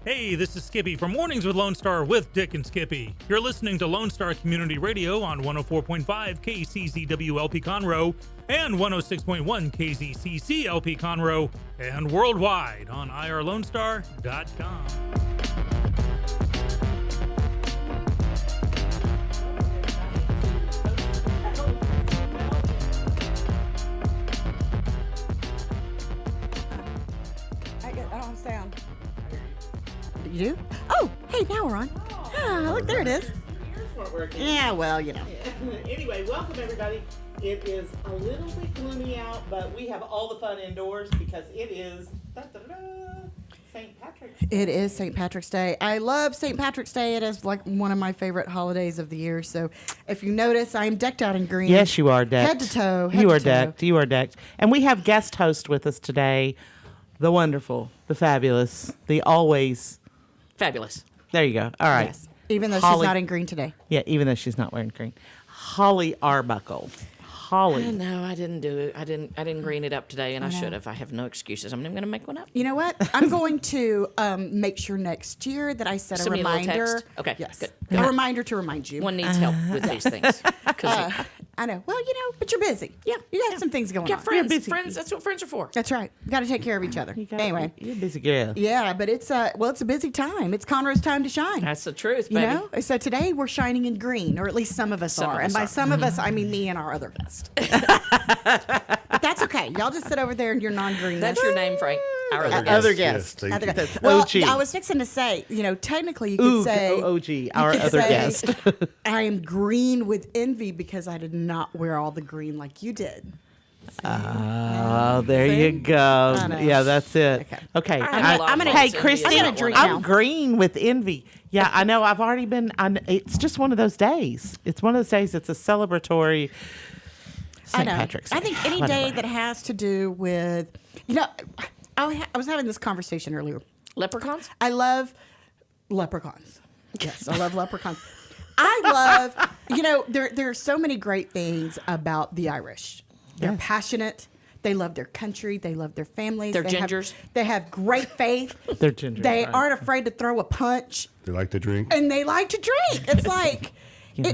Hey, this is Skippy from Mornings with Lone Star with Dick and Skippy. You're listening to Lone Star Community Radio on 104.5 KCZW LP Conroe and 106.1 KZCC LP Conroe and worldwide on irlonestar.com. I don't have sound. You do? Oh, hey, now we're on. Look, there it is. Yeah, well, you know. Anyway, welcome everybody. It is a little bit gloomy out, but we have all the fun indoors because it is St. Patrick's Day. It is St. Patrick's Day. I love St. Patrick's Day. It is like one of my favorite holidays of the year. So if you notice, I am decked out in green. Yes, you are decked. Head to toe. You are decked. You are decked. And we have guest host with us today. The wonderful, the fabulous, the always fabulous. There you go. All right. Yes. Even though Holly, she's not in green today. Yeah, even though she's not wearing green. Holly Arbuckle. Holly. No, I didn't do it. I didn't green it up today, and I should have. I have no excuses. I'm not going to make one up. You know what? I'm going to make sure next year that I set a Send me a little reminder. text. Okay, Yes. good. A reminder to remind you. One needs help with these things. I know. Well, you know, but you're busy. Yeah. You got some things going Yeah, on. friends. busy. Friends. That's what friends are for. That's right. Got to take care of each other. Anyway. You're a busy girl. Yeah, but it's it's a busy time. It's Conroe's time to shine. That's the truth, You baby. know? So today we're shining in green, or at least some of us Some are. of And us by are. some of us, I mean me and our other guest. But that's okay. Y'all just sit over there in your non-green. That's your name, Frank. Our other guest. Other guest. Yes, thank you. Well, OG. I was fixing to say, you know, technically you could say... OG, our you could other say, guest. I am green with envy because I did not wear all the green like you did. Oh, there See? you go. I know. Yeah, that's it. Okay. I have a lot I'm of gonna- Hey, faults in Kristen, me. I'm gonna drink I'm now. green with envy. Yeah, I know. I've already been. It's just one of those days. It's one of those days. It's a celebratory St. Patrick's Day. I think any day that has to do with, you know, I was having this conversation earlier. Leprechauns? I love leprechauns. Yes, I love leprechauns. I love, you know, there are so many great things about the Irish. They're passionate. They love their country. They love their families. They're They gingers. They have great faith. They're gingers, They right. aren't afraid to throw a punch, They like to drink. and they like to drink. It's like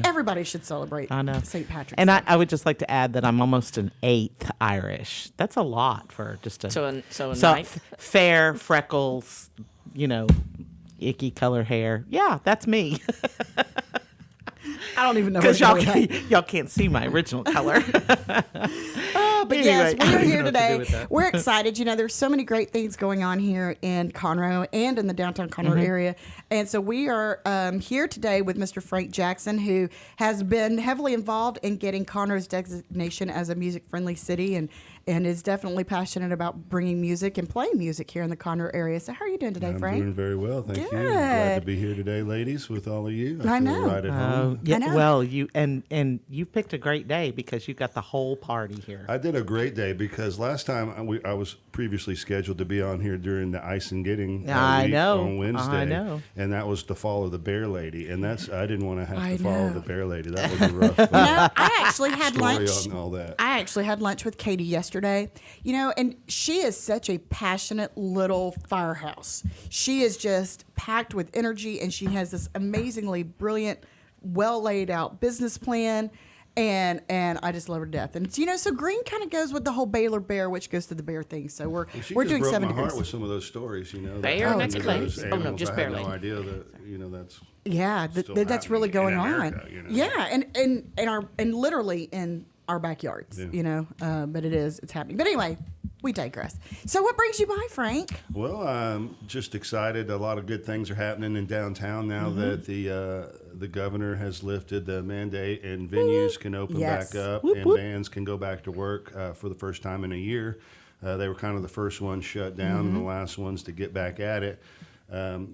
everybody should celebrate I know. St. Patrick's And Day. I would just like to add that I'm almost an eighth Irish. That's a lot for just a So a ninth? fair freckles, you know, icky color hair. Yeah, that's me. I don't even know Because where to go with that. y'all can't see my original color. But Anyway, yes, I we are don't here know what to do today. with that. We're excited. You know, there's so many great things going on here in Conroe and in the downtown Conroe Mm-hmm. area. And so we are here today with Mr. Frank Jackson, who has been heavily involved in getting Conroe's designation as a music-friendly city and is definitely passionate about bringing music and playing music here in the Conroe area. So how are you doing today, I'm Frank? doing very well, thank you. Good. Glad to be here today, ladies, with all of you. I feel know. right at home. Yeah, I know. well, you and you picked a great day because you got the whole party here. I did a great day because last time I was previously scheduled to be on here during the Ice and Getting I week know. on Wednesday. I know. And that was to follow the Bear Lady. And I didn't want to have I to follow know. the Bear Lady. That was a rough No, I actually had story lunch. on all that. I actually had lunch with Katie yesterday, you know, and she is such a passionate little firehouse. She is just packed with energy, and she has this amazingly brilliant, well laid out business plan. And I just love her to death. And it's, you know, so green kind of goes with the whole Baylor Bear, which goes to the bear thing. So we're She we're just doing broke 7 my heart degrees. with some of those stories, you know. Bear, that that's happened to claims. those Oh, no, animals. just I Bear had Lady. no idea that, you know, that's Yeah, still that's really happening going in on. America, you know. Yeah, and literally in our backyards, Yeah. you know. But it's happening. But anyway, we digress. So what brings you by, Frank? Well, I'm just excited. A lot of good things are happening in downtown now that the governor has lifted the mandate and venues can open Yes. back up Whoop, and whoop. bands can go back to work for the first time in a year. They were kind of the first ones shut down and the last ones to get back at it.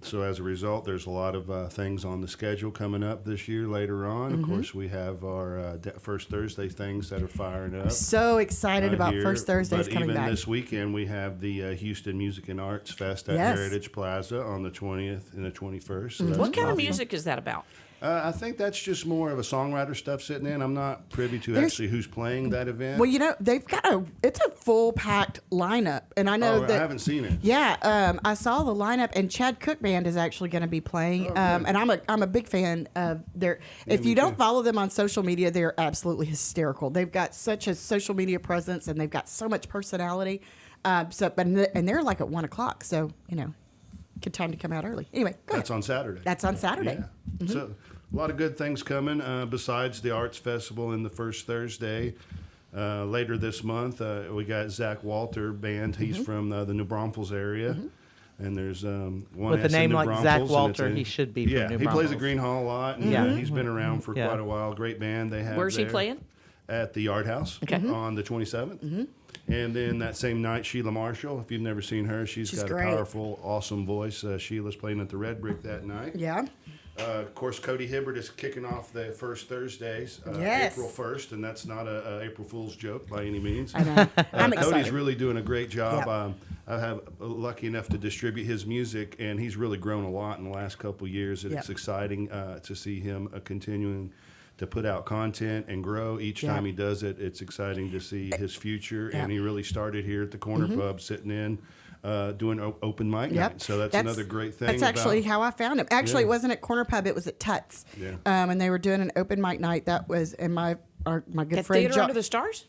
So as a result, there's a lot of things on the schedule coming up this year later on. Of course, we have our First Thursday things that are firing up. So excited about here. First Thursdays But coming even back. this weekend, we have the Houston Music and Arts Fest at Yes. Heritage Plaza on the 20th and the 21st. So Mm-hmm. that's What kind of awesome. music is that about? I think that's just more of a songwriter stuff sitting in. I'm not privy to There's- actually who's playing that event. Well, they've got it's a full packed lineup, and I know I that haven't seen it. Yeah, I saw the lineup, and Chad Cook Band is actually going to be playing, and I'm a big fan of their. If me you don't too. follow them on social media, they're absolutely hysterical. They've got such a social media presence, and they've got so much personality. And they're like at 1:00, so good time to come out early. Anyway, go That's ahead. on Saturday. That's on Saturday. Yeah. So a lot of good things coming besides the Arts Festival in the first Thursday. Later this month, we got Zach Walter Band. He's from the New Braunfels area. And there's one With a S in name New like Braunfels, Zach and Walter, it's he should be from Yeah, New he plays at Braunfels. Green Hall a lot, and Yeah. he's been around for Yeah. quite a while. Great band they have. Where's he there playing? At the Yard House on the 27th. And then that same night, Sheila Marshall. If you've never seen her, she's got great. a powerful, awesome voice. Sheila's playing at the Red Brick that night. Yeah. Of course, Cody Hibbert is kicking off the first Thursdays, Yes. April 1st, and that's not a April Fool's joke by any means. I know. I'm Cody's excited. really doing a great job. Yep. I have lucky enough to distribute his music, and he's really grown a lot in the last couple of years. And It's Yep. exciting to see him continuing to put out content and grow each Yep. time he does it. It's exciting to see his future, Yep. and he really started here at the Corner Pub, sitting in. Doing open mic Yep. night, so that's another great thing. That's actually about, how I found him. Actually, Yeah. it wasn't at Corner Pub; it was at Tut's. Yeah. And they were doing an open mic night. That was in my good At friend Theater Jo- Under the Stars?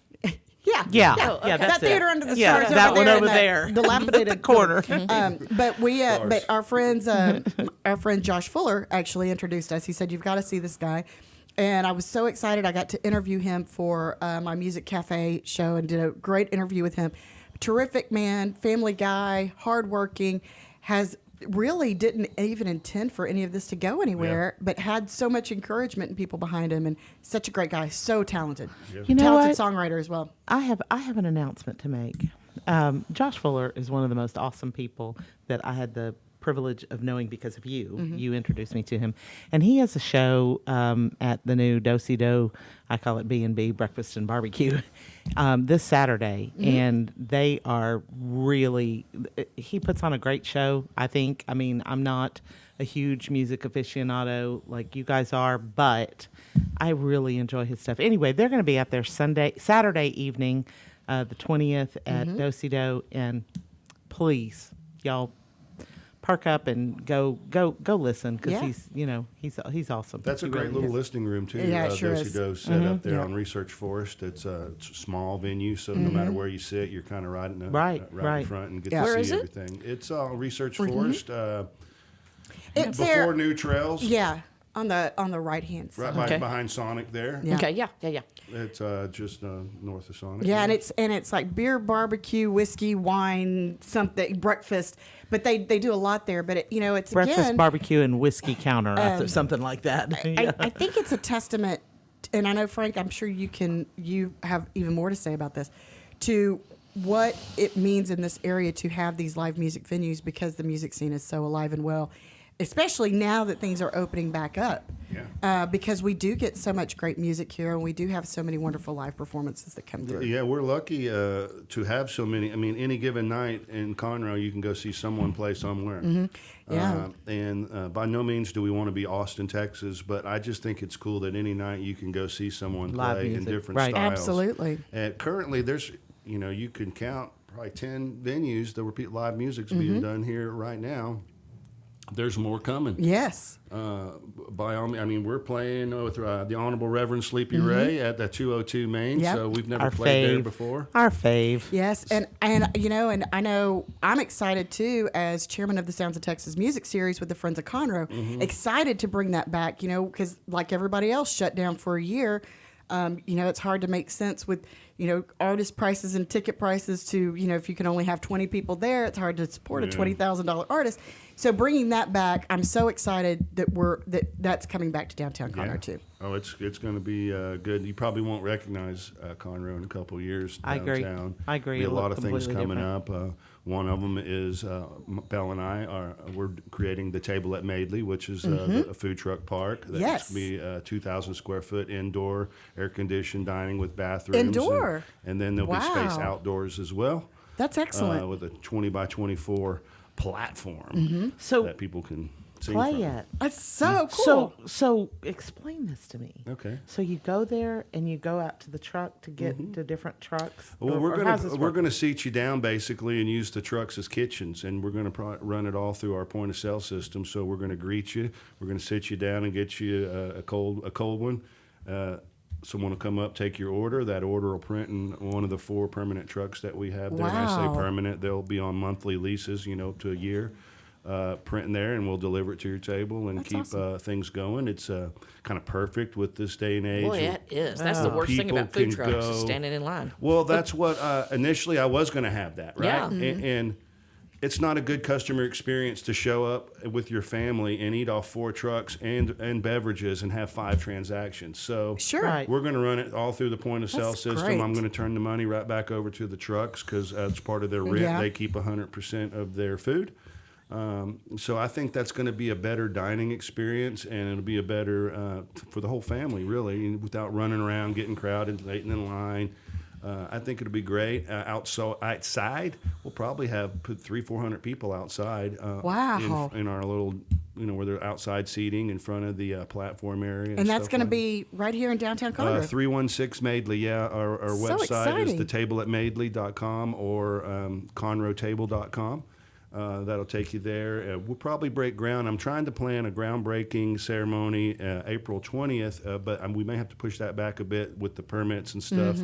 Yeah, Yeah, Oh, okay. yeah, that's that theater it. under the Yeah, stars. that over one there in over that there, dilapidated the corner. But Stars. our friend Josh Fuller actually introduced us. He said, "You've got to see this guy." And I was so excited. I got to interview him for my Music Cafe show and did a great interview with him. Terrific man, family guy, hardworking, really didn't even intend for any of this to go anywhere, but had so much encouragement and people behind him, and such a great guy, so talented. You know Talented what? songwriter as well. I have an announcement to make. Josh Fuller is one of the most awesome people that I had the privilege of knowing because of you. Mm-hmm. You introduced me to him, and he has a show at the new Do-Si-Do. I call it B&B Breakfast and Barbecue this Saturday, Mm-hmm. and they are really. He puts on a great show. I think. I mean, I'm not a huge music aficionado like you guys are, but I really enjoy his stuff. Anyway, they're going to be up there Saturday evening, the 20th at Mm-hmm. Do-Si-Do, and please, y'all, park up and go listen because Yeah. he's awesome. That's a He great really little is. listening room too. Yeah, it sure is. Do set up there Yeah. on Research Forest. It's a small venue, so no matter where you sit, you're kind of right in Right, in right. front and get Yeah. to Where see is it? everything. It's Research Forest It's before there. New Trails. Yeah, on the right hand side. Right Okay. behind Sonic there. Yeah. Okay, yeah. It's just north of Sonic. Yeah, and it's like beer, barbecue, whiskey, wine, something, breakfast. But they do a lot there. But it's Breakfast, again. barbecue, and whiskey counter, something like that. I think it's a testament, and I know Frank. I'm sure you have even more to say about this, to what it means in this area to have these live music venues because the music scene is so alive and well, especially now that things are opening back up. Yeah. Because we do get so much great music here, and we do have so many wonderful live performances that come through. Yeah, we're lucky to have so many. I mean, any given night in Conroe, you can go see someone play somewhere. Yeah. And by no means do we want to be Austin, Texas, but I just think it's cool that any night you can go see someone Live play in music, different right. styles. Absolutely. And currently, there's, you can count probably 10 venues that repeat live music's being done here right now. There's more coming. Yes. By all means, I mean, we're playing with the Honorable Reverend Sleepy Ray at the 202 Main, Yep. so we've never Our played there fave. before. Our fave. Yes, and I know I'm excited too as chairman of the Sounds of Texas Music Series with the Friends of Conroe. Excited to bring that back, because like everybody else shut down for a year. It's hard to make sense with artist prices and ticket prices to if you can only have 20 people there, it's hard to support a $20,000 artist. So bringing that back, I'm so excited that that's coming back to downtown Conroe too. Oh, it's going to be good. You probably won't recognize Conroe in a couple of years I agree. downtown. I agree. Be a It'll lot look of things completely coming different. up. One of them is Belle and we're creating the Table at Madeley, which is a food truck park. That's Yes. going to be a 2,000 square foot indoor, air conditioned dining with bathrooms. Indoor? And then there'll be space Wow. outdoors as well. That's excellent. With a 20 by 24 platform So that people can sing play from. it. That's so cool. So explain this to me. Okay. So you go there and you go out to the truck to get to different trucks. Well, Or we're how's this gonna work? seat you down basically and use the trucks as kitchens, and we're gonna run it all through our point of sale system. So we're gonna greet you, we're gonna sit you down and get you a cold one. Someone will come up, take your order. That order will print in one of the 4 permanent trucks that we have there. And I say Wow. permanent; they'll be on monthly leases, to a year. Print in there, and we'll deliver it to your table and That's keep awesome. things going. It's kind of perfect with this day and age. Boy, and- that is. That's the worst thing People about food can trucks is go- standing in line. Well, that's what initially I was going to have that, right? Yeah. And it's not a good customer experience to show up with your family and eat off 4 trucks and beverages and have 5 transactions. So Sure. Right. we're going to run it all through the point of sale That's system. great. I'm going to turn the money right back over to the trucks because as part of their rent, Yeah. they keep 100% of their food. So I think that's going to be a better dining experience, and it'll be a better for the whole family, really, without running around, getting crowded, waiting in line. I think it'll be great. Outside, we'll probably have put 300-400 people outside. Wow. In our little, where they're outside seating in front of the platform area. And that's stuff going to like be right here in downtown Conroe. 316 Madeley, yeah. Our So website exciting. is thetableatmadeley.com or conroetable.com. That'll take you there. We'll probably break ground. I'm trying to plan a groundbreaking ceremony April 20th, but we may have to push that back a bit with the permits and stuff.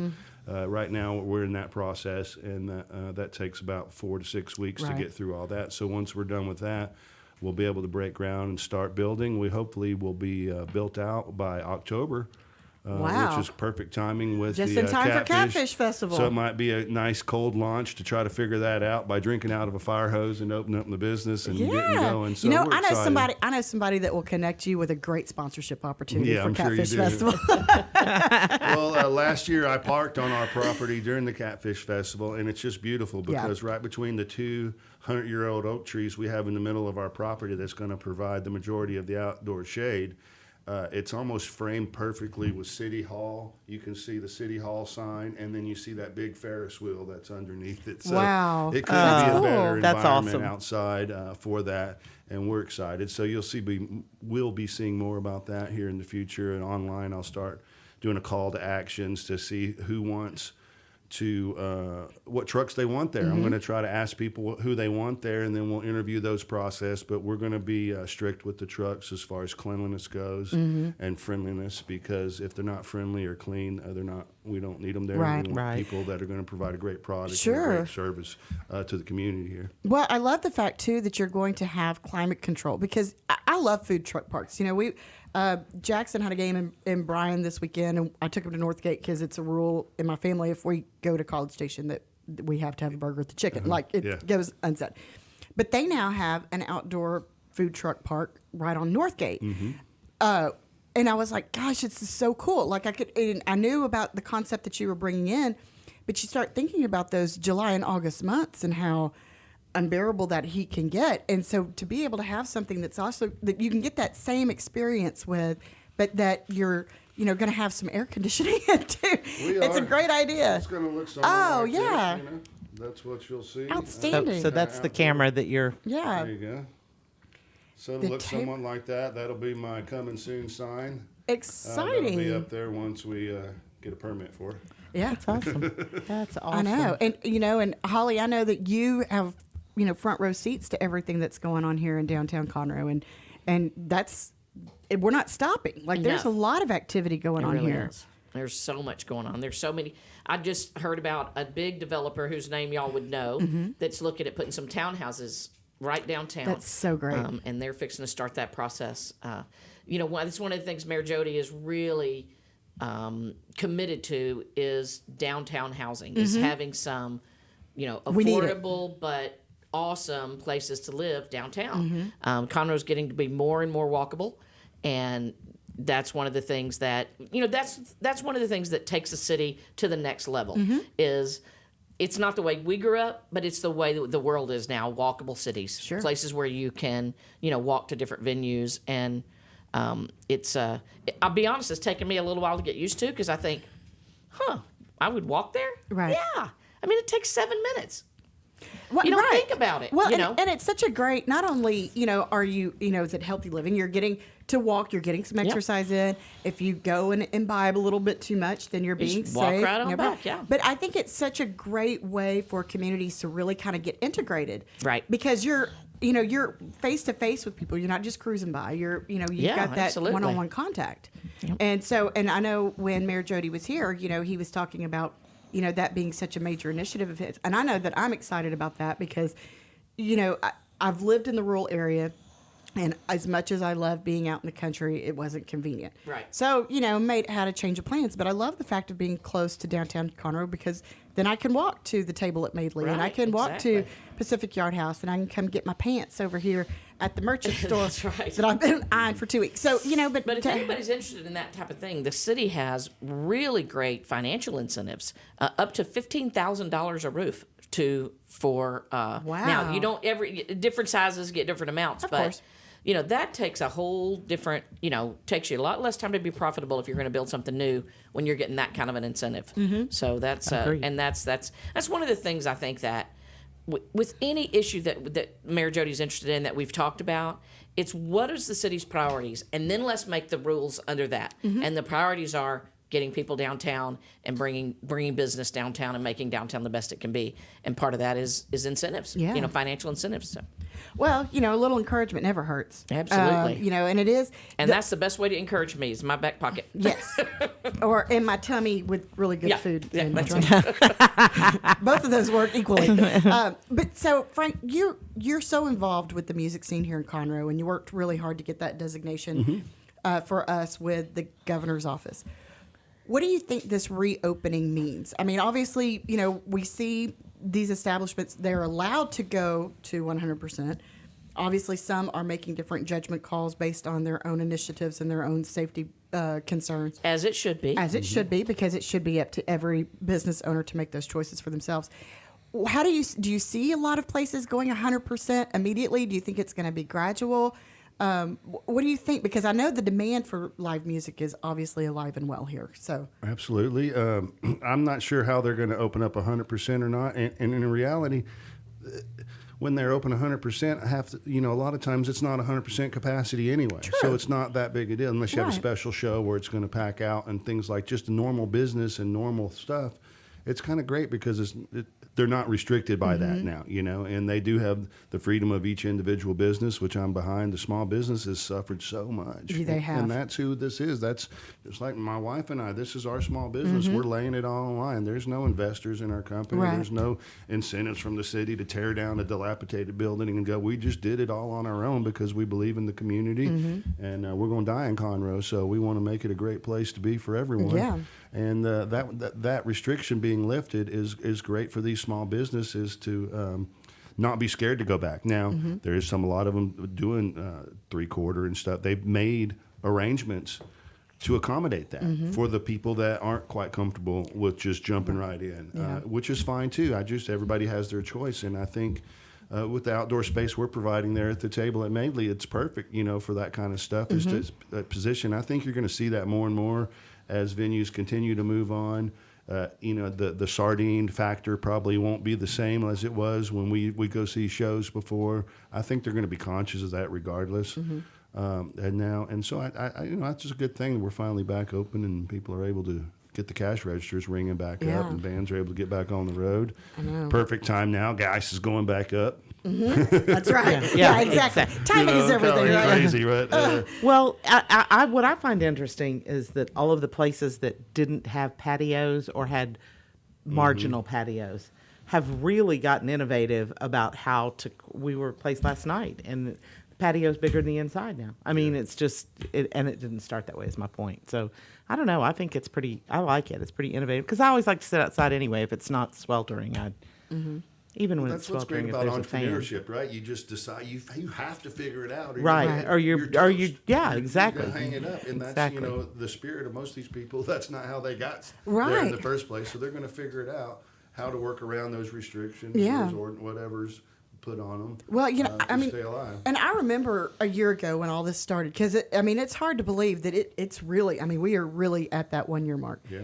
Right now, we're in that process, and that takes about 4 to 6 weeks to Right. get through all that. So once we're done with that, we'll be able to break ground and start building. We hopefully will be built out by October. Wow. Which is perfect timing with Just the in time for Catfish Festival. So it might be a nice cold launch to try to figure that out by drinking out of a fire hose and opening up the business and getting going. So we're I know excited. somebody that will connect you with a great sponsorship opportunity Yeah, for I'm sure you Catfish do. Festival. Well, last year I parked on our property during the Catfish Festival, and it's just beautiful because right between the 200-year-old oak trees we have in the middle of our property that's going to provide the majority of the outdoor shade, it's almost framed perfectly with City Hall. You can see the City Hall sign, and then you see that big Ferris wheel that's underneath it. So Wow. it couldn't That's be a cool. better That's environment awesome. outside for that, and we're excited. So you'll see we'll be seeing more about that here in the future, and online I'll start doing a call to actions to see who wants to what trucks they want there. I'm going to try to ask people who they want there, and then we'll interview those process. But we're going to be strict with the trucks as far as cleanliness goes and friendliness, because if they're not friendly or clean, they're not. We don't need them there. Right. We want Right. people that are going to provide a great product and a Sure. great service to the community here. Well, I love the fact too that you're going to have climate control, because I love food truck parks. Jackson had a game in Bryan this weekend, and I took him to Northgate because it's a rule in my family if we go to College Station that we have to have a burger with the chicken. Like it Yeah. goes unsaid. But they now have an outdoor food truck park right on Northgate. And I was like, gosh, this is so cool. Like I knew about the concept that you were bringing in, but you start thinking about those July and August months and how unbearable that heat can get. And so to be able to have something that's also that you can get that same experience with, but that you're going to have some air conditioning in too. It's a great idea. It's going to look something Oh, like yeah. this, That's what you'll see. Outstanding. So that's the camera that you're. Yeah. There you go. So The it'll look tape- somewhat like that. That'll be my coming soon sign. Exciting. That'll be up there once we get a permit for it. Yeah. That's awesome. That's awesome. I know. And and Holly, I know that you have, front row seats to everything that's going on here in downtown Conroe, and that's we're not stopping. Like there's No. a lot of activity going It on really here. is. There's so much going on. There's so many. I just heard about a big developer whose name y'all would know that's looking at putting some townhouses right downtown. That's so great. And they're fixing to start that process. That's one of the things Mayor Jody is really committed to is downtown housing, is having some, We need it. affordable but awesome places to live downtown. Conroe's getting to be more and more walkable, and that's one of the things that that's one of the things that takes a city to the next level. Is it's not the way we grew up, but it's the way that the world is now. Walkable cities, Sure. places where you can walk to different venues, and it's I'll be honest, it's taken me a little while to get used to, because I think, I would walk there. Right. Yeah, I mean it takes 7 minutes. Well, you don't right. think about it. Well, you know? and it's such a great, not only, are you, is it healthy living? You're getting to walk, you're getting some exercise in. If you go and imbibe a little bit too much, then you're being just walk safe. right on back, yeah. But I think it's such a great way for communities to really kind of get integrated. Right. Because you're face to face with people. You're not just cruising by. You've got that absolutely. one-on-one contact. And I know when Mayor Jody was here, he was talking about, that being such a major initiative of his. And I know that I'm excited about that because, I've lived in the rural area. And as much as I love being out in the country, it wasn't convenient. Right. So, had a change of plans. But I love the fact of being close to downtown Conroe because then I can walk to the table at Madeley and I can walk to Pacific Yard House and I can come get my pants over here at the merchant store That's right. that I've been eyeing for 2 weeks. So, But if anybody's interested in that type of thing, the city has really great financial incentives, up to $15,000 a roof for. Wow. Now you don't different sizes get different amounts, Of but. course. That takes a whole different, takes you a lot less time to be profitable if you're going to build something new when you're getting that kind of an incentive. Mm-hmm. So that's, and that's one of the things I think that with any issue that Mayor Jody's interested in that we've talked about, it's what is the city's priorities, and then let's make the rules under that. Mm-hmm. And the priorities are getting people downtown and bringing business downtown and making downtown the best it can be. And part of that is incentives, financial incentives. So. Well, a little encouragement never hurts. Absolutely. And it is. And that's the best way to encourage me is in my back pocket. Yes. Or in my tummy with really good food. Yeah, and that's drink. Both of those work equally. But so, Frank, you're so involved with the music scene here in Conroe, and you worked really hard to get that designation for us with the governor's office. What do you think this reopening means? I mean, obviously, we see these establishments, they're allowed to go to 100%. Obviously, some are making different judgment calls based on their own initiatives and their own safety concerns. As it should be. As it should be, because it should be up to every business owner to make those choices for themselves. How do you see a lot of places going 100% immediately? Do you think it's going to be gradual? What do you think? Because I know the demand for live music is obviously alive and well here. So absolutely, I'm not sure how they're going to open up 100% or not. And in reality, when they're open 100%, I have to, a lot of times it's not 100% capacity anyway. True. So it's not that big a deal unless you have a special show where it's going to pack out and things like just normal business and normal stuff. It's kind of great because they're not restricted by that now, and they do have the freedom of each individual business, which I'm behind. The small businesses suffered so much. They have. And that's who this is. That's just like my wife and I. This is our small business. We're laying it all on line. There's no investors in our company. Right. There's no incentives from the city to tear down a dilapidated building and go. We just did it all on our own because we believe in the community, and we're going to die in Conroe, so we want to make it a great place to be for everyone. Yeah. And that restriction being lifted is great for these small businesses to not be scared to go back. Now, there is a lot of them doing 3/4 and stuff. They've made arrangements to accommodate that for the people that aren't quite comfortable with just jumping right in, which is fine too. Everybody has their choice, and I think with the outdoor space we're providing there at the table at Madeley, it's perfect, for that kind of stuff. Is that position. I think you're going to see that more and more as venues continue to move on. The sardine factor probably won't be the same as it was when we go see shows before. I think they're going to be conscious of that regardless. So that's just a good thing. We're finally back open and people are able to get the cash registers ringing back up and bands are able to get back on the road. I know. Perfect time now. Gas is going back up. That's right. Yeah, exactly. Timing is everything. Right? Crazy, right? Well, what I find interesting is that all of the places that didn't have patios or had marginal patios have really gotten innovative about how to. We were a place last night, and the patio's bigger than the inside now. I mean, it's just, and it didn't start that way. Is my point. So I don't know. I think it's pretty. I like it. It's pretty innovative because I always like to sit outside anyway if it's not sweltering. Even when it's sweltering, that's what's great about if there's a entrepreneurship, right? You just decide you have to figure it out, right? Or you exactly. You hang it up, and that's exactly. The spirit of most of these people. That's not how they got right there in the first place. So they're going to figure it out how to work around those restrictions, or whatever's put on them. Well, stay alive. And I remember a year ago when all this started because it's hard to believe that it's really. I mean, we are really at that 1 year mark. Yeah.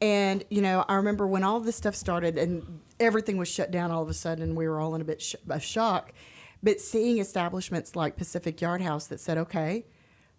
And, I remember when all this stuff started and everything was shut down all of a sudden, and we were all in a bit of shock. But seeing establishments like Pacific Yard House that said, okay,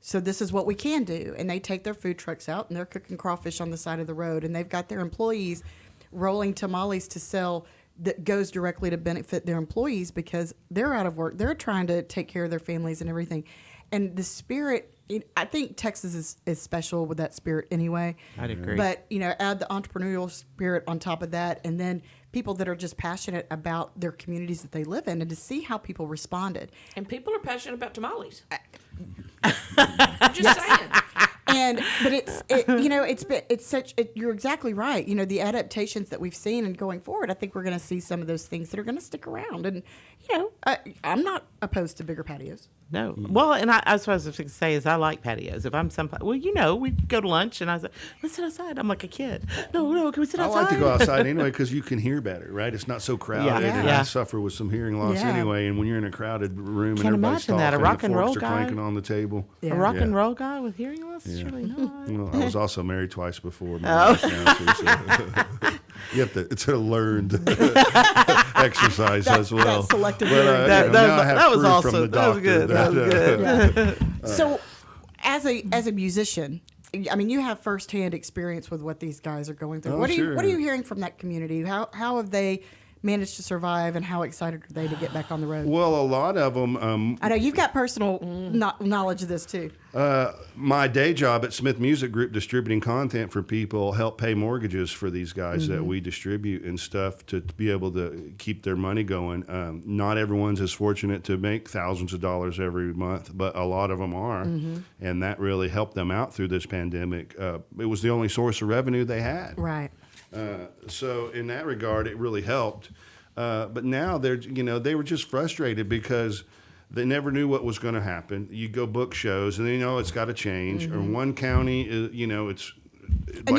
so this is what we can do. And they take their food trucks out and they're cooking crawfish on the side of the road. And they've got their employees rolling tamales to sell that goes directly to benefit their employees because they're out of work. They're trying to take care of their families and everything. And the spirit, I think Texas is special with that spirit anyway. I'd agree. But, add the entrepreneurial spirit on top of that, and then people that are just passionate about their communities that they live in, and to see how people responded. And people are passionate about tamales. I'm just saying. You're exactly right. The adaptations that we've seen and going forward, I think we're going to see some of those things that are going to stick around. And, I'm not opposed to bigger patios. No. Well, and I was supposed to say is I like patios. If I'm someplace, we go to lunch and I was like, let's sit outside. I'm like a kid. No, can we sit I outside? like to go outside anyway because you can hear better, right? It's not so crowded, and Yeah. I suffer with some hearing loss Yeah. anyway. And when you're in a crowded room Can't and everybody's imagine talking, that. A rock the and roll forks are guy. clanking on the table. Yeah. A rock and Yeah. roll guy with hearing loss? Yeah. Surely not. Well, I was also married twice before. It's a learned exercise as well. That's selective But, hearing. now I have that was proof also from the that was doctor good. That was good. So, as a musician, I mean, you have firsthand experience with what these guys are going through. Oh, What are sure. you hearing from that community? How have they managed to survive, and how excited are they to get back on the road? Well, a lot of them. I know you've got personal knowledge of this too. My day job at Smith Music Group, distributing content for people, help pay mortgages for these guys that we distribute and stuff to be able to keep their money going. Not everyone's as fortunate to make thousands of dollars every month, but a lot of them are, and that really helped them out through this pandemic. It was the only source of revenue they had. Right. So in that regard, it really helped. But now they were just frustrated because they never knew what was going to happen. You go book shows, and it's got to change. Or one county, it's you're like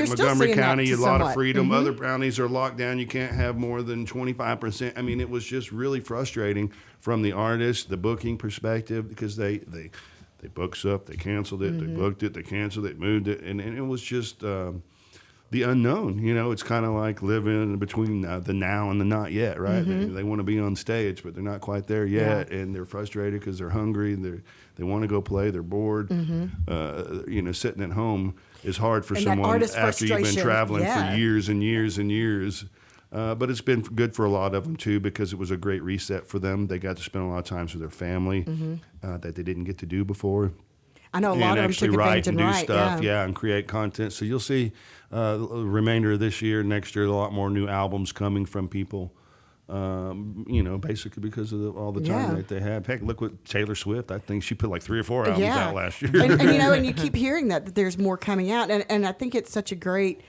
still Montgomery seeing that County, a lot somewhat. of freedom. Other counties are locked down. You can't have more than 25%. I mean, it was just really frustrating from the artist, the booking perspective, because they booked stuff, they canceled it, they booked it, they canceled it, moved it, and it was just the unknown. It's kind of like living between the now and the not yet, right? They want to be on stage, but they're not quite there yet, and they're frustrated because they're hungry, and they want to go play, they're bored. Sitting at home is hard for And that someone artist after you've been frustration, traveling yeah. for years and years and years. But it's been good for a lot of them, too, because it was a great reset for them. They got to spend a lot of time with their family that they didn't get to do before. I know a lot And of them actually took write advantage and do write, stuff, yeah. and create content. So you'll see the remainder of this year, next year, a lot more new albums coming from people. Basically because of all the time Yeah. that they had. Heck, look what Taylor Swift. I think she put like 3 or 4 albums out last year. and you keep hearing that there's more coming out, and I think it's such a great,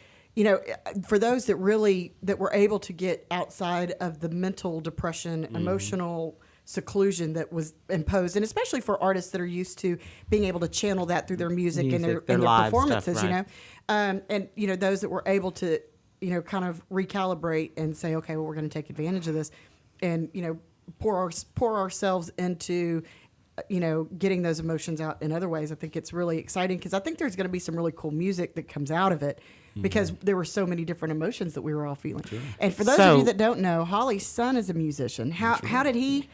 for those that were able to get outside of the mental depression, emotional seclusion that was imposed, and especially for artists that are used to being able to channel that through their music and their live performances, stuff, right. and those that were able to kind of recalibrate and say, okay, well, we're going to take advantage of this, and pour ourselves into getting those emotions out in other ways. I think it's really exciting because I think there's going to be some really cool music that comes out of it because there were so many different emotions that we were all feeling. Sure. And for those of you that don't know, Holly's son is a musician. How did he?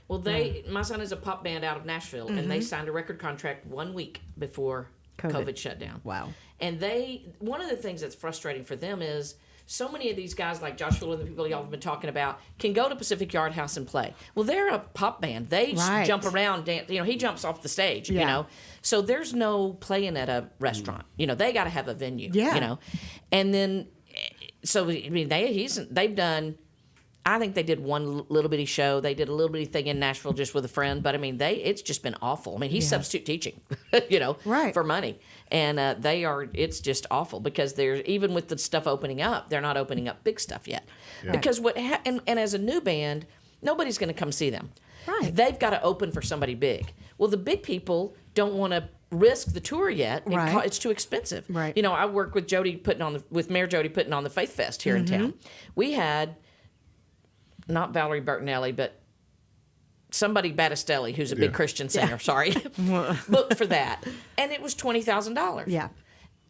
Well, my son is a pop band out of Nashville, and they signed a record contract 1 week before COVID shut down. Wow. And one of the things that's frustrating for them is so many of these guys like Josh Fuller and the people y'all have been talking about can go to Pacific Yard House and play. Well, they're a pop band. They jump around, dance. He jumps off the stage, So there's no playing at a restaurant. They got to have a venue, And then, so, I mean, they've done... I think they did one little bitty show. They did a little bitty thing in Nashville just with a friend. But, I mean, it's just been awful. I mean, he's substitute teaching, for money. And it's just awful because even with the stuff opening up, they're not opening up big stuff yet. Yeah. Because and as a new band, nobody's going to come see them. Right. They've got to open for somebody big. Well, the big people don't want to risk the tour yet. Right. It's too expensive. Right. I work with with Mayor Jody putting on the Faith Fest here in town. We had... not Valerie Bertinelli, but somebody Battistelli, who's a big Christian singer, sorry, booked for that. And it was $20,000. Yeah.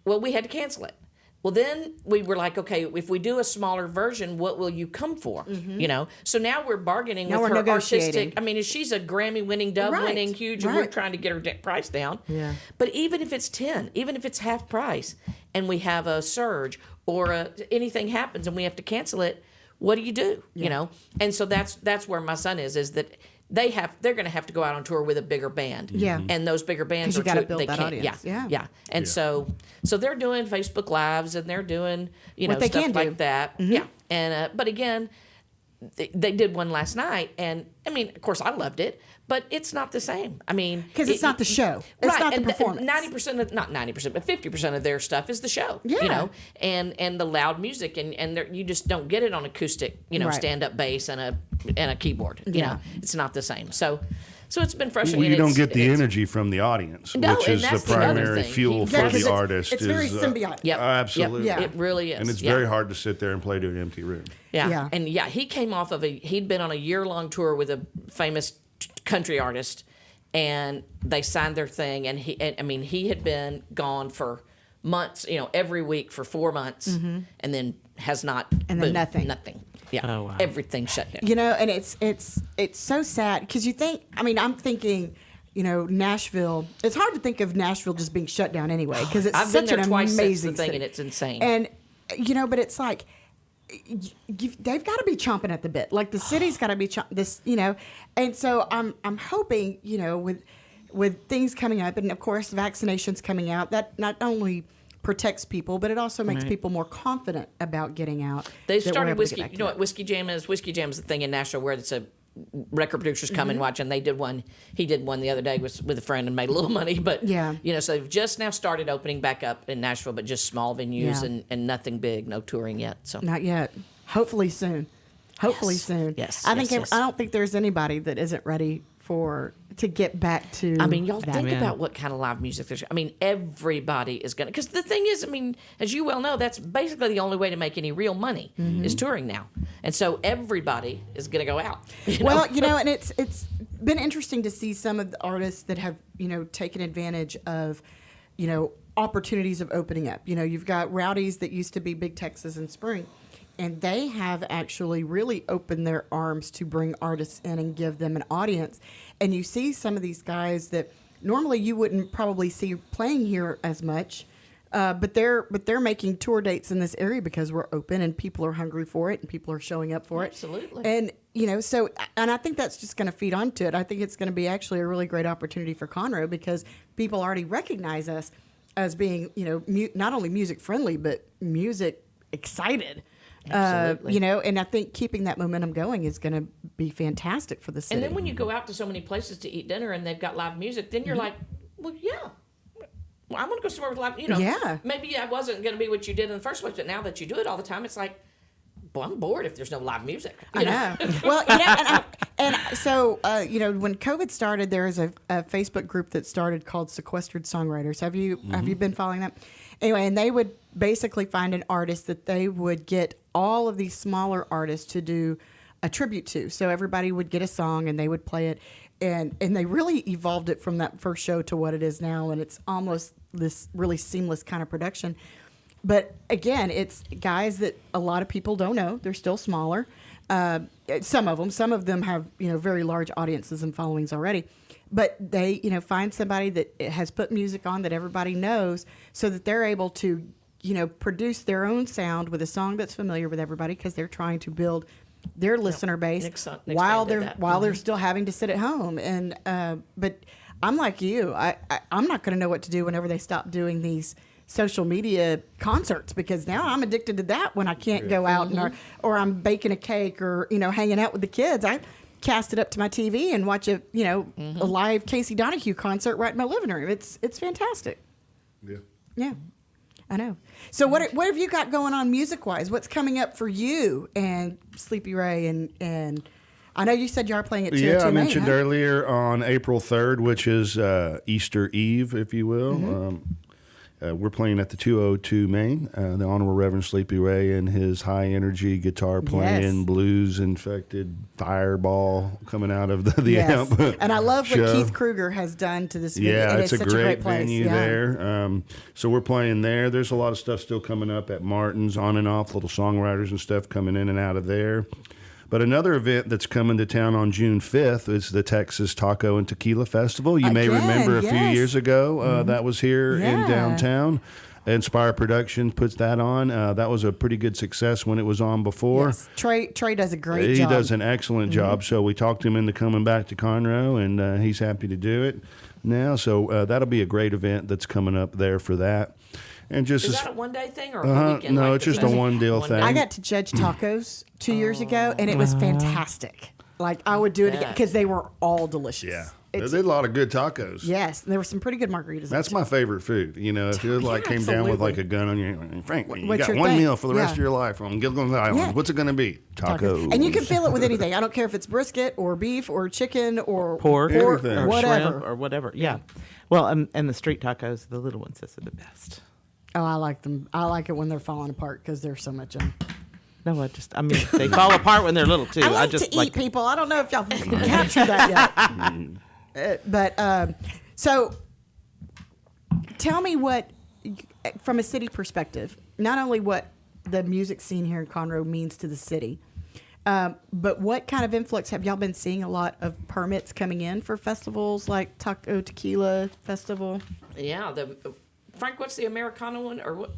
Well, we had to cancel it. Well, then we were like, okay, if we do a smaller version, what will you come for? You know, so now we're bargaining Now with we're her negotiating. artistic. I mean, she's a Grammy-winning, Dove-winning, Right, huge, and we're right. trying to get her price down. Yeah. But even if it's 10, even if it's half price, and we have a surge or anything happens and we have to cancel it, what do? You know, and so that's where my son is that. They're going to have to go out on tour with a bigger band. Yeah. And those bigger bands 'Cause you are gotta build they that can't. audience. Yeah. Yeah. And so they're doing Facebook Lives and they're doing, What they stuff can like do. that. Yeah. And but again, they did one last night, and I mean, of course, I loved it, but it's not the same. I mean, Because it's not the show. It's right, not the and performance. 90% of not 90%, but 50% of their stuff is the show. You Yeah. know, and the loud music, and you just don't get it on acoustic. Right. Stand up bass and a keyboard. You Yeah. know, it's not the same. So it's been frustrating. Well, you don't get the It's- energy from the audience, No, which and is the that's the other primary thing. fuel Yeah, for 'cause the it's- artist. it's very is, symbiotic. Yep. Absolutely. Yep. Yeah. It really is. And it's Yeah. very hard to sit there and play to an empty room. Yeah. Yeah. And he came off of he'd been on a year-long tour with a famous country artist, and they signed their thing, and he had been gone for months, every week for 4 months, and then has not. And then nothing. Nothing. Yeah. Oh, wow. Everything shut down. And it's so sad because you think. I mean, I'm thinking. Nashville. It's hard to think of Nashville just being shut down anyway because it's I've been such there an twice since the amazing thing, city. and it's insane. And but it's like they've got to be chomping at the bit. Like the city's got to be And so I'm hoping with things coming up, and of course vaccinations coming out, that not only protects people, but it also makes Right. people more confident about getting out. They that we're started able to whiskey. get back You to know it. what Whiskey Jam is? Whiskey Jam is the thing in Nashville where it's a record producers come and watch, and they did one. He did one the other day with a friend and made a little money. But Yeah. so they've just now started opening back up in Nashville, but just small venues Yeah. and nothing big, no touring yet. So Not yet. Hopefully soon. Hopefully Yes. soon. Yes, I think yes. I don't think there's anybody that isn't ready to get back to. I mean, y'all that. think Yeah. about what kind of live music there's. I mean, everybody is going to. Because the thing is, I mean, as you well know, that's basically the only way to make any real money is touring now. And so everybody is going to go out. Well, and it's been interesting to see some of the artists that have taken advantage of opportunities of opening up. You've got Rowdies that used to be Big Texas and Spring, and they have actually really opened their arms to bring artists in and give them an audience. And you see some of these guys that normally you wouldn't probably see playing here as much. But they're making tour dates in this area because we're open and people are hungry for it and people are showing up for it. Absolutely. And and I think that's just going to feed onto it. I think it's going to be actually a really great opportunity for Conroe because people already recognize us as being not only music friendly but music excited. Absolutely. And I think keeping that momentum going is going to be fantastic for the city. And then when you go out to so many places to eat dinner and they've got live music, then you're like, well, yeah. Well, I'm going to go somewhere with live, Yeah. Maybe I wasn't going to be what you did in the first place, but now that you do it all the time, it's like, well, I'm bored if there's no live music. I know. Well, so when COVID started, there is a Facebook group that started called Sequestered Songwriters. Have you been following that? Anyway, and they would basically find an artist that they would get all of these smaller artists to do a tribute to. So everybody would get a song and they would play it, and they really evolved it from that first show to what it is now, and it's almost this really seamless kind of production. But again, it's guys that a lot of people don't know. They're still smaller. Some of them have very large audiences and followings already. But they find somebody that has put music on that everybody knows, so that they're able to produce their own sound with a song that's familiar with everybody because they're trying to build their listener base while they're still having to sit at home. And but I'm like you. I'm not going to know what to do whenever they stop doing these social media concerts because now I'm addicted to that when I can't go out or I'm baking a cake or hanging out with the kids. I cast it up to my TV and watch a live Casey Donahue concert right in my living room. It's fantastic. Yeah, I know. So what have you got going on music wise? What's coming up for you and Sleepy Ray and I know you said you are playing at 202 I Main, mentioned huh? earlier on April 3rd, which is Easter Eve, if you will. we're playing at the 202 Main. The Honorable Reverend Sleepy Ray and his high energy guitar playing, Yes. blues infected fireball coming out of the amp. And I love what show. Keith Kruger has done to this venue. Yeah, It it's is a such great place. venue Yeah. there. So we're playing there. There's a lot of stuff still coming up at Martin's, on and off, little songwriters and stuff coming in and out of there. But another event that's coming to town on June 5th is the Texas Taco and Tequila Festival. You may Again, remember a few yes. years ago that was here in Yeah. downtown. Inspire Productions puts that on. That was a pretty good success when it was on before. Yes. Trey does a great He job. does an excellent job. So we talked him into coming back to Conroe, and he's happy to do it now. So that'll be a great event that's coming up there for that. And just Is as that a one-day thing or a whole weekend? no, like it's the just a festival? one-deal thing. I got to judge tacos 2 years ago, and it was fantastic. Like, I would do it again because they were all delicious. Yeah, It's- there's a lot of good tacos. yes, there were some pretty good margaritas. That's my favorite food. You know, if you like came down with like a gun on you, Frank, you What's got your one thing? meal for the rest of Yeah. your life on Gilligan's Island. Yeah. What's it going to be? Tacos. And you can fill it with anything. I don't care if it's brisket or beef or chicken or Pork, Anything. or whatever. shrimp, or whatever. Yeah. Well, and the street tacos, the little ones, those are the best. Oh, I like them. I like it when they're falling apart because there's so much of them. No, I mean, they fall apart when they're little too. I like just to eat people. I don't know if y'all captured that yet. So tell me what, from a city perspective, not only what the music scene here in Conroe means to the city, but what kind of influx have y'all been seeing? A lot of permits coming in for festivals like Taco Tequila Festival. Yeah, Frank, what's the Americana one or what?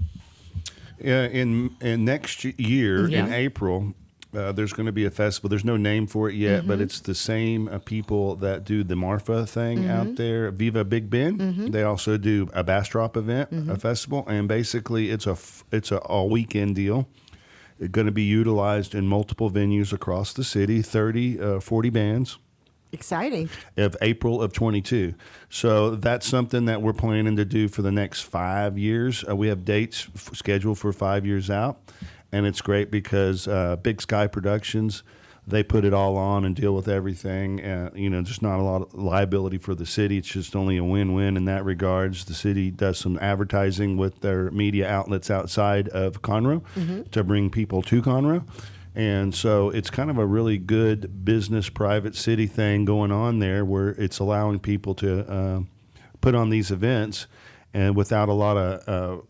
In next year, Yeah. in April, there's going to be a festival. There's no name for it yet, but it's the same people that do the Marfa thing out there, Viva Big Bend. They also do a Bass Drop event, a festival, and basically it's a all weekend deal. It's going to be utilized in multiple venues across the city, 40 bands. Exciting. Of April of 22. So that's something that we're planning to do for the next 5 years. We have dates scheduled for 5 years out. And it's great because Big Sky Productions, they put it all on and deal with everything. Just not a lot of liability for the city. It's just only a win-win in that regards. The city does some advertising with their media outlets outside of Conroe to bring people to Conroe. And so it's kind of a really good business, private city thing going on there where it's allowing people to put on these events and without a lot of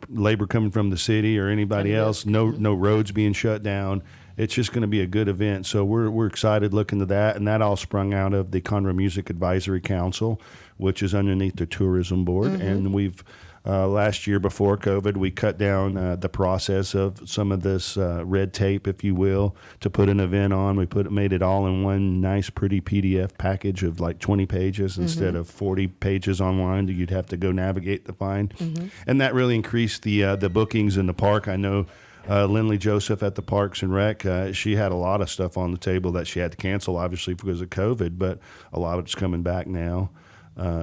labor coming from the city or anybody else, no roads being shut down. It's just going to be a good event. So we're excited looking to that. And that all sprung out of the Conroe Music Advisory Council, which is underneath the tourism board. And we've last year before COVID, we cut down the process of some of this red tape, if you will, to put an event on. We made it all in one nice, pretty PDF package of like 20 pages instead of 40 pages online that you'd have to go navigate to find. And that really increased the bookings in the park. I know Lindley Joseph at the Parks and Rec, she had a lot of stuff on the table that she had to cancel, obviously, because of COVID, but a lot of it's coming back now.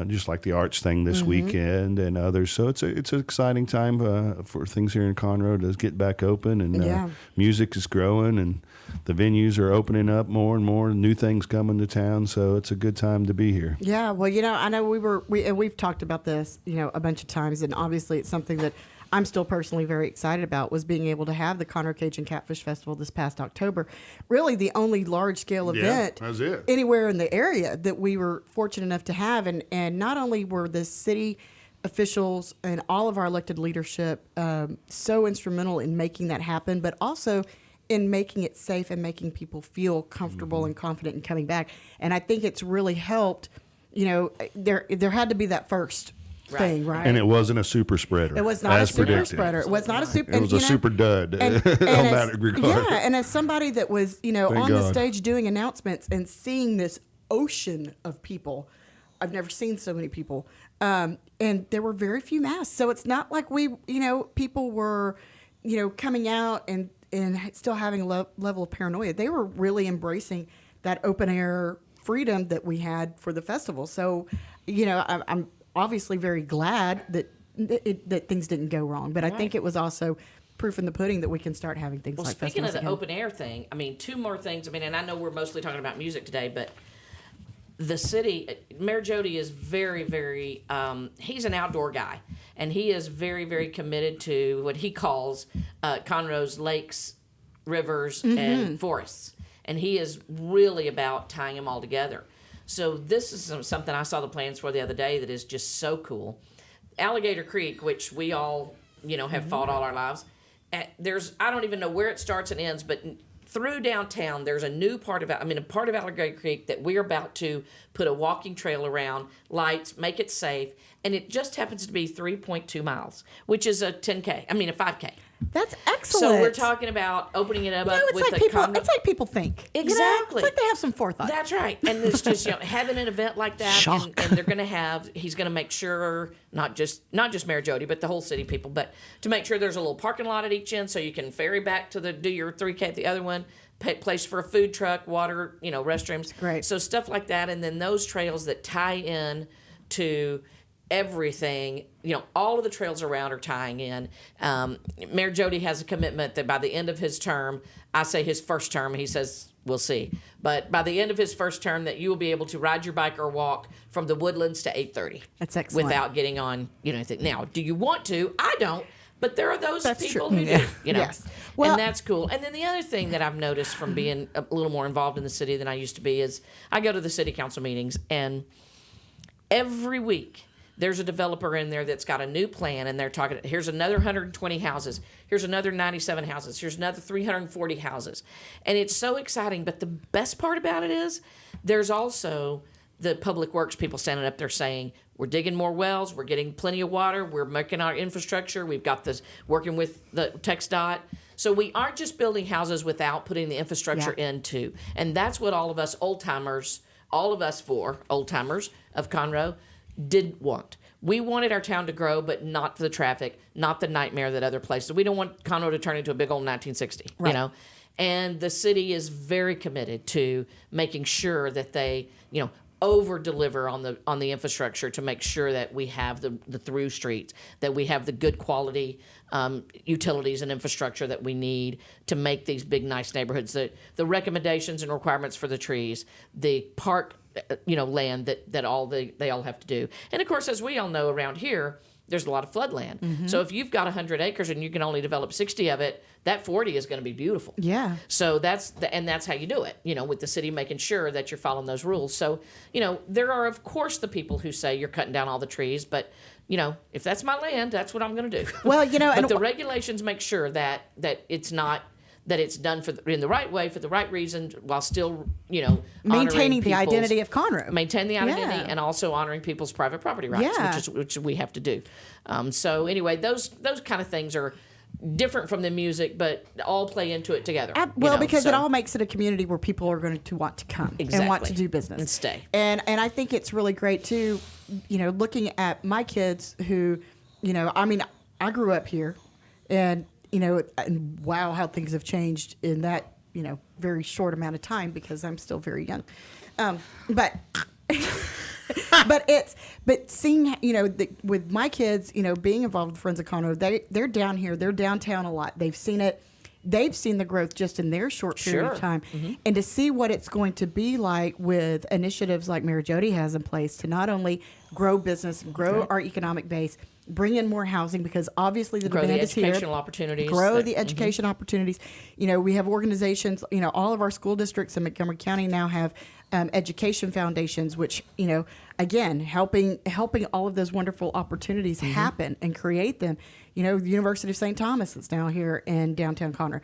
Just like the arts thing this weekend and others. So it's an exciting time for things here in Conroe to get back open, and music is growing, and the venues are opening up more and more, new things coming to town. So it's a good time to be here. Yeah, well, I know we've talked about this, a bunch of times, and obviously it's something that I'm still personally very excited about, was being able to have the Conroe Cajun Catfish Festival this past October. Really the only large-scale event that's it. anywhere in the area that we were fortunate enough to have. And not only were the city officials and all of our elected leadership so instrumental in making that happen, but also in making it safe and making people feel comfortable and confident in coming back. And I think it's really helped. There had to be that first thing, right? And it wasn't a super spreader. It was not a super predicted. spreader. It was not a super. It was a super dud on that regard. Yeah, and as somebody that was, on the God. stage doing announcements and seeing this ocean of people, I've never seen so many people, and there were very few masks. So it's not like people were, coming out and still having a level of paranoia. They were really embracing that open air freedom that we had for the festival. So, I'm obviously very glad that things didn't go wrong, but I think it was also proof in the pudding that we can start having things like Speaking of festivals the again. open air thing, two more things. And I know we're mostly talking about music today, but the city, Mayor Jody is very, very, he's an outdoor guy. and he is very, very committed to what he calls Conroe's lakes, rivers, and forests. And he is really about tying them all together. So this is something I saw the plans for the other day that is just so cool. Alligator Creek, which we all, have fought all our lives. I don't even know where it starts and ends, but through downtown, there's a new part of Alligator Creek that we're about to put a walking trail around, lights, make it safe, and it just happens to be 3.2 miles, which is a 5K. That's excellent. So we're talking about opening it up it's with like a people. It's like people think. Exactly. It's like they have some forethought. That's right. And it's just having an event like that, and they're going to he's going to make sure not just Mayor Jody, but the whole city people, but to make sure there's a little parking lot at each end so you can ferry back to do your 3K at the other one. Place for a food truck, water, restrooms. Great. So stuff like that, and then those trails that tie in to everything, all of the trails around are tying in. Mayor Jody has a commitment that by the end of his term, I say his first term, he says we'll see, but by the end of his first term, that you will be able to ride your bike or walk from the Woodlands to 830. That's excellent. Without getting on, anything. Now, do you want to? I don't. But there are those people true. who do, Yes. Well, and that's cool. And then the other thing that I've noticed from being a little more involved in the city than I used to be is I go to the city council meetings, and every week there's a developer in there that's got a new plan, and they're talking, here's another 120 houses, here's another 97 houses, here's another 340 houses. And it's so exciting. But the best part about it is there's also the public works people standing up there saying, we're digging more wells, we're getting plenty of water, we're making our infrastructure, we've got this working with the TxDOT. So we aren't just building houses without putting the infrastructure into. And that's what all of us old-timers of Conroe did want. We wanted our town to grow, but not for the traffic, not the nightmare that other places. We don't want Conroe to turn into a big old 1960, Right. And the city is very committed to making sure that they, over deliver on the infrastructure to make sure that we have the through streets, that we have the good quality utilities and infrastructure that we need to make these big nice neighborhoods. The recommendations and requirements for the trees, the park land that they all have to do. And of course, as we all know around here, there's a lot of floodland. Mm-hmm. So if you've got 100 acres and you can only develop 60 of it, that 40 is going to be beautiful. Yeah. So that's how you do it, with the city making sure that you're following those rules. So, there are, of course, the people who say you're cutting down all the trees, but, if that's my land, that's what I'm going to do. Well, but the regulations make sure that it's not, that it's done in the right way, for the right reason, while still, maintaining the identity of Conroe. Maintain the identity, Yeah. and also honoring people's private property rights, Yeah. which we have to do. So anyway, those kind of things are different from the music, but all play into it together. Because it all makes it a community where people are going to want to come and want to do business and stay. And I think it's really great too. Looking at my kids who, I grew up here, and and wow, how things have changed in that very short amount of time, because I'm still very young, but. But seeing with my kids, being involved with Friends of Conroe, they're down here, they're downtown a lot. They've seen it, they've seen the growth just in their short period of time, and to see what it's going to be like with initiatives like Mayor Jody has in place to not only grow business, grow our economic base, bring in more housing, because obviously the demand is here. Grow the education opportunities. We have organizations. All of our school districts in Montgomery County now have education foundations, which again helping all of those wonderful opportunities happen and create them. The University of St. Thomas that's now here in downtown Conroe.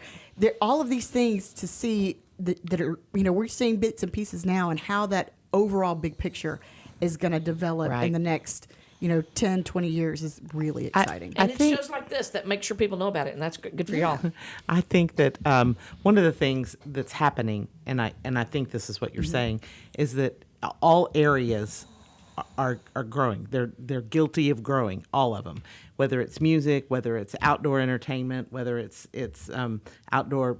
All of these things to see that are we're seeing bits and pieces now, and how that overall big picture is going to develop in the next 10, 20 years is really exciting. And it's shows like this that make sure people know about it, and that's good for y'all. I think that one of the things that's happening, and I think this is what you're saying, is that all areas are growing. They're guilty of growing, all of them. Whether it's music, whether it's outdoor entertainment, whether it's outdoor,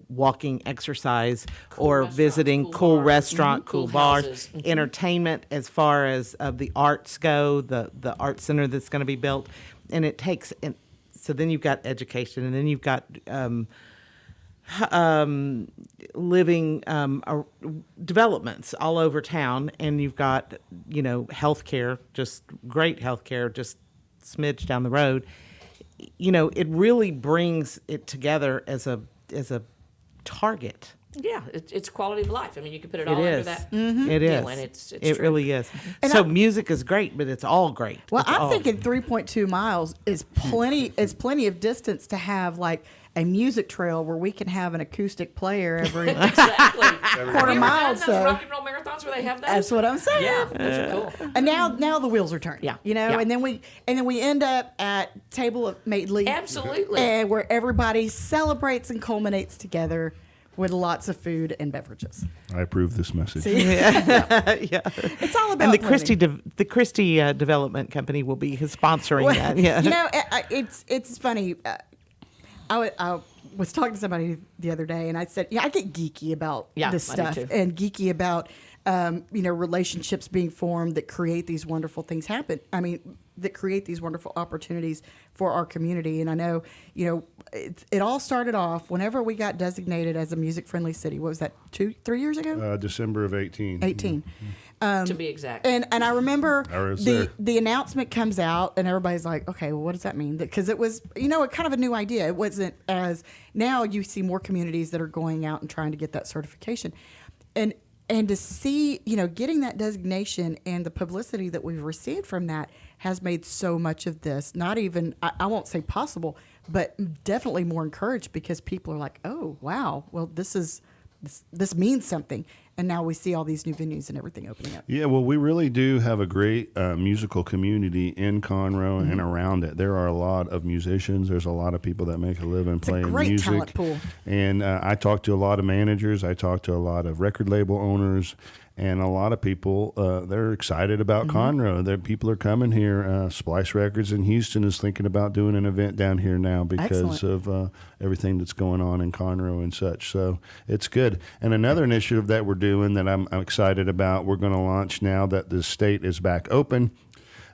walking, exercise, or visiting cool restaurant, cool bars, entertainment as far as the arts go, the art center that's going to be built, and it takes. And so then you've got education, and then you've got living developments all over town, and you've got healthcare, just great healthcare, just smidge down the road. It really brings it together as a target. Yeah, it's quality of life. I mean, you can put it all It under is. that. It deal, is. and it's it true. really is. And So music is great, but it's all great. Well, It's I'm all- thinking 3.2 miles is plenty. Is plenty of distance to have like a music trail where we can have an acoustic player every. Exactly. Quarter Have you ever mile, done those so- rock and roll marathons where they have those? That's what I'm saying. Yeah, those are cool. And now the wheels are turning. Yeah. And then we end up at table of Madeley. Absolutely. And where everybody celebrates and culminates together with lots of food and beverages. I approve this message. yeah. It's all about And the planning. Christie Development Company will be sponsoring Well, that. Yeah. It's funny. I was talking to somebody the other day, and I said, I get geeky about this I do stuff, too. and geeky about relationships being formed that create these wonderful things happen. I mean, that create these wonderful opportunities for our community. And I know, it all started off whenever we got designated as a music-friendly city. What was that, 3 years ago? December of 18. 18. To be exact. And I remember I was there. the announcement comes out, and everybody's like, okay, well, what does that mean? Because it was, a kind of a new idea. It wasn't as, now you see more communities that are going out and trying to get that certification. And to see, getting that designation and the publicity that we've received from that has made so much of this, not even, I won't say possible, but definitely more encouraged, because people are like, oh, wow, well, this means something. And now we see all these new venues and everything opening up. Yeah, well, we really do have a great musical community in Conroe and around it. There are a lot of musicians. There's a lot of people that make a living It's a playing great music. talent pool. And I talk to a lot of managers. I talk to a lot of record label owners. And a lot of people, they're excited about Conroe. People are coming here. Splice Records in Houston is thinking about doing an event down here now because of everything that's going on in Conroe and such. So it's good. And another initiative that we're doing that I'm excited about, we're going to launch now that the state is back open,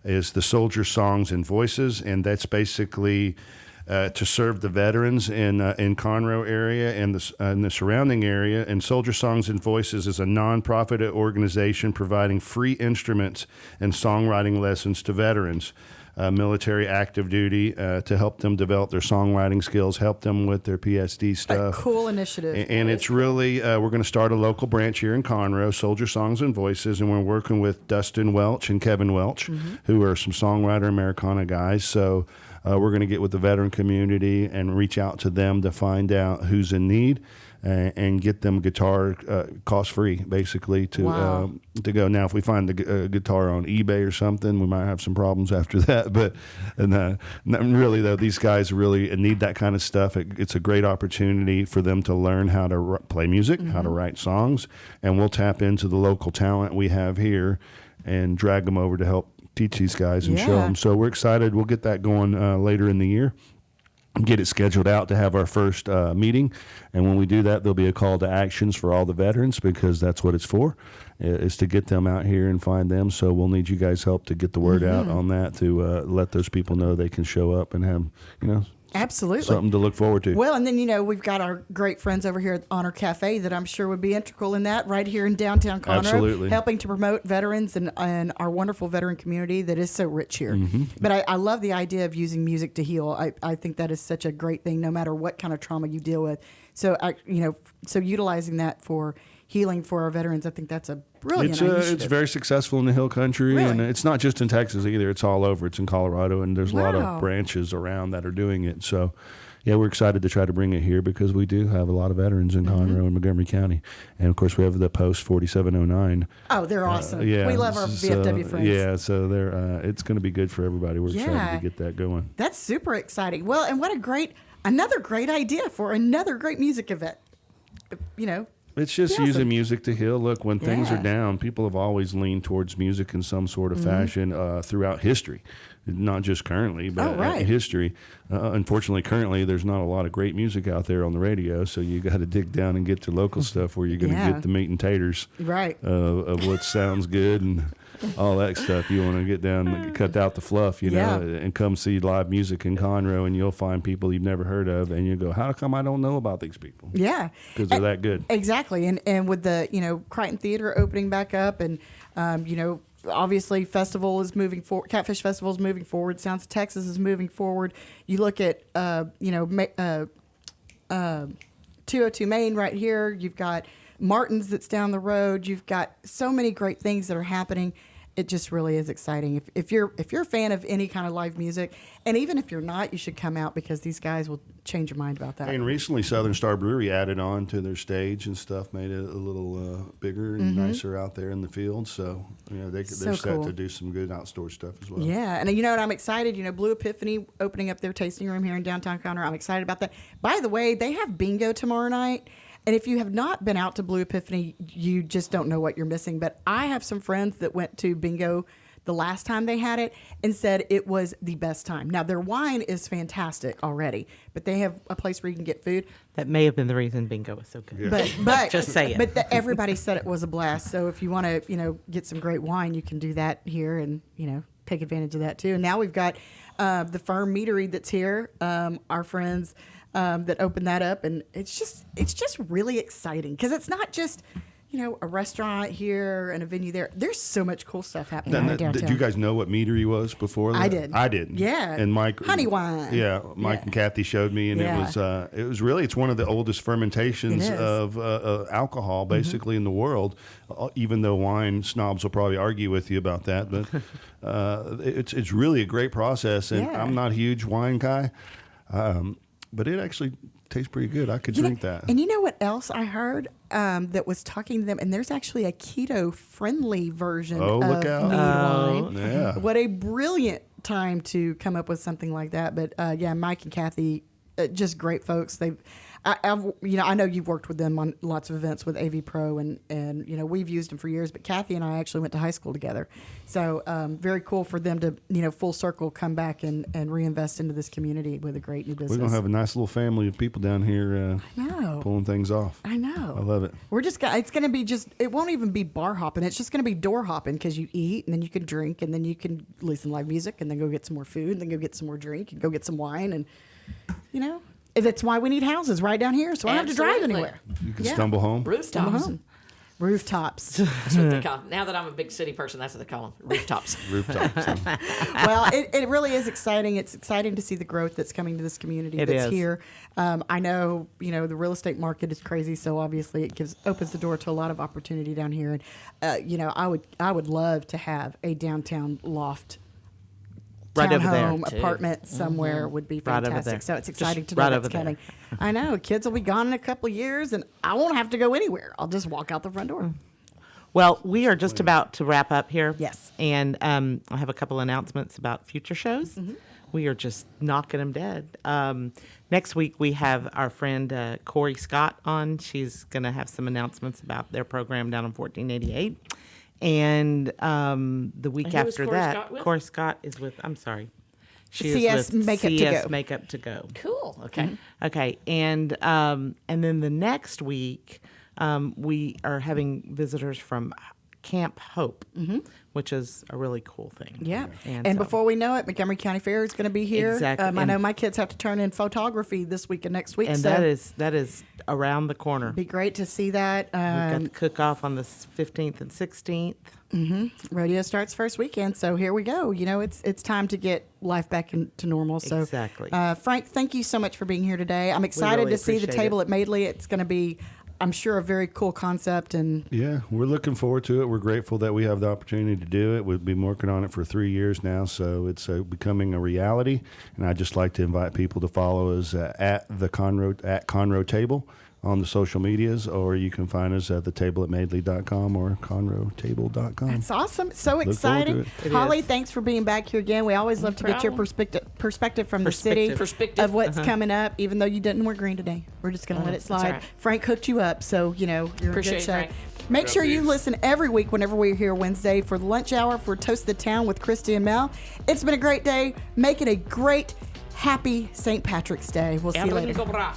is the Soldier Songs and Voices. And that's basically to serve the veterans in Conroe area and the surrounding area. And Soldier Songs and Voices is a nonprofit organization providing free instruments and songwriting lessons to veterans, military active duty, to help them develop their songwriting skills, help them with their PSD A stuff. cool initiative. And it's really, we're going to start a local branch here in Conroe, Soldier Songs and Voices, and we're working with Dustin Welch and Kevin Welch, who are some songwriter Americana guys. So we're going to get with the veteran community and reach out to them to find out who's in need and get them guitar cost-free, basically, to go. Now, if we find the guitar on eBay or something, we might have some problems after that. But really, though, these guys really need that kind of stuff. It's a great opportunity for them to learn how to play music, how to write songs, and we'll tap into the local talent we have here and drag them over to help teach these guys and show Yeah. them. So we're excited. We'll get that going later in the year. Get it scheduled out to have our first meeting, and when we do that, there'll be a call to actions for all the veterans, because that's what it's for, is to get them out here and find them. So we'll need you guys' help to get the word out on that, to let those people know they can show up and have Absolutely. something to look forward to. Well, and then, we've got our great friends over here at Honor Cafe that I'm sure would be integral in that, right here in downtown Conroe. Absolutely. Helping to promote veterans and our wonderful veteran community that is so rich here. Mm-hmm. But I love the idea of using music to heal. I think that is such a great thing, no matter what kind of trauma you deal with. So, so utilizing that for healing for our veterans, I think that's a brilliant initiative. It's very successful in the Hill Country, Really? and it's not just in Texas either. It's all over. It's in Colorado, and there's a lot Wow. of branches around that are doing it. So, yeah, we're excited to try to bring it here, because we do have a lot of veterans in Conroe and Montgomery County. And, of course, we have the Post 4709. Oh, they're awesome. Yeah, We love our VFW friends. Yeah, so they're it's going to be good for everybody. We're Yeah. excited to get that going. That's super exciting. Well, and another great idea for another great music event. It's just Yeah, using so- music to heal. Look, when things are Yeah. down, people have always leaned towards music in some sort of fashion throughout history, not just currently, but Oh, right. in history. Unfortunately, currently, there's not a lot of great music out there on the radio, so you got to dig down and get to local stuff where you're going to Yeah. get the meat and taters Right. of what sounds good and all that stuff. You want to get down, cut out the fluff, Yeah. and come see live music in Conroe, and you'll find people you've never heard of, and you go, how come I don't know about these people? Yeah. Because they're that good. Exactly. And with the, Crichton Theater opening back up and, obviously festival is moving forward. Catfish Festival is moving forward. Sounds of Texas is moving forward. You look at 202 Main right here. You've got Martin's that's down the road. You've got so many great things that are happening. It just really is exciting. If you're a fan of any kind of live music, and even if you're not, you should come out because these guys will change your mind about that. And recently, Southern Star Brewery added on to their stage and stuff, made it a little bigger and nicer out there in the field. So they're set cool. to do some good outdoor stuff as well. Yeah, and you know what? I'm excited. Blue Epiphany opening up their tasting room here in downtown Conroe. I'm excited about that. By the way, they have bingo tomorrow night. And if you have not been out to Blue Epiphany, you just don't know what you're missing. But I have some friends that went to bingo the last time they had it and said it was the best time. Now, their wine is fantastic already, but they have a place where you can get food. That may have been the reason bingo was so good. Yeah. But Just saying. But everybody said it was a blast. So if you want to, get some great wine, you can do that here and, take advantage of that too. And now we've got the Firm Meadery that's here, our friends that opened that up. And it's just really exciting because it's not just, a restaurant here and a venue there. There's so much cool stuff happening downtown. Did you guys know what meadery was before that? I did. I didn't. Yeah. And Mike. Honey wine. Yeah. Mike and Kathy showed me, and it was really, it's one of the oldest fermentations of alcohol basically in the world, even though wine snobs will probably argue with you about that. But it's really a great process. And I'm not a huge wine guy, but it actually tastes pretty good. I could drink that. And you know what else I heard that was talking to them? And there's actually a keto-friendly version of look out. mead wine. Yeah. What a brilliant time to come up with something like that. But Mike and Kathy, just great folks. I know you've worked with them on lots of events with AV Pro, and we've used them for years. But Kathy and I actually went to high school together, so very cool for them to full circle come back and reinvest into this community with a great new business. We're gonna have a nice little family of people down here pulling things off. I know. I love it. We're just it's gonna be it won't even be bar hopping. It's just gonna be door hopping because you eat and then you can drink and then you can listen to live music and then go get some more food and then go get some more drink and go get some wine and that's why we need houses right down here, so I don't have to drive anywhere. You can stumble home. Rooftops. Rooftops. That's what they call them. Now that I'm a big city person, that's what they call them. Rooftops. Rooftops. Well, it really is exciting. It's exciting to see the growth that's coming to this community that's here. I know, the real estate market is crazy, so obviously it opens the door to a lot of opportunity down here. And, I would love to have a downtown loft Right over there, townhome apartment somewhere would be Right over fantastic. there. So it's exciting Just to know right that's over there. coming. I know. Kids will be gone in a couple of years, and I won't have to go anywhere. I'll just walk out the front door. Well, we are just about to wrap up here. Yes. And I have a couple announcements about future shows. We are just knocking them dead. Next week, we have our friend Corey Scott on. She's going to have some announcements about their program down in 1488. And the week And who is after Corey that, Scott with? Corey Scott is with, I'm sorry. She CS is with Makeup to CS Go. Makeup to Go. Cool. Okay. Okay, and then the next week, we are having visitors from Camp Hope, which is a really cool thing. Yeah. And And so- before we know it, Montgomery County Fair is going to be here. Exactly. I know my kids have to turn in photography this week and next week. And so that is around the corner. be great to see that. We've got the cook-off on the 15th and 16th. Rodeo starts first weekend, so here we go. It's time to get life back into normal. So, Exactly. Frank, thank you so much for being here today. I'm excited really to see the appreciate table it. at Madeley. It's going to be, I'm sure, a very cool concept. And Yeah, we're looking forward to it. We're grateful that we have the opportunity to do it. We've been working on it for 3 years now, so it's becoming a reality. And I'd just like to invite people to follow us at Conroe Table on the social medias, or you can find us at thetable@madeley.com or conroetable.com. it's awesome. So forward to exciting. it. It Holly, is. thanks for being back here again. We always love to get your perspective from the city Perspective. of what's coming up, even though you didn't wear green today. We're just going to let it slide. all right. Frank hooked you up, so, you're Appreciate a good it, show. Frank. Make sure you listen every week whenever we're here Wednesday for the lunch hour for Toast of the Town with Christy and Mel. It's been a great day. Make it a great, happy St. Patrick's Day. We'll see you later. Cobra.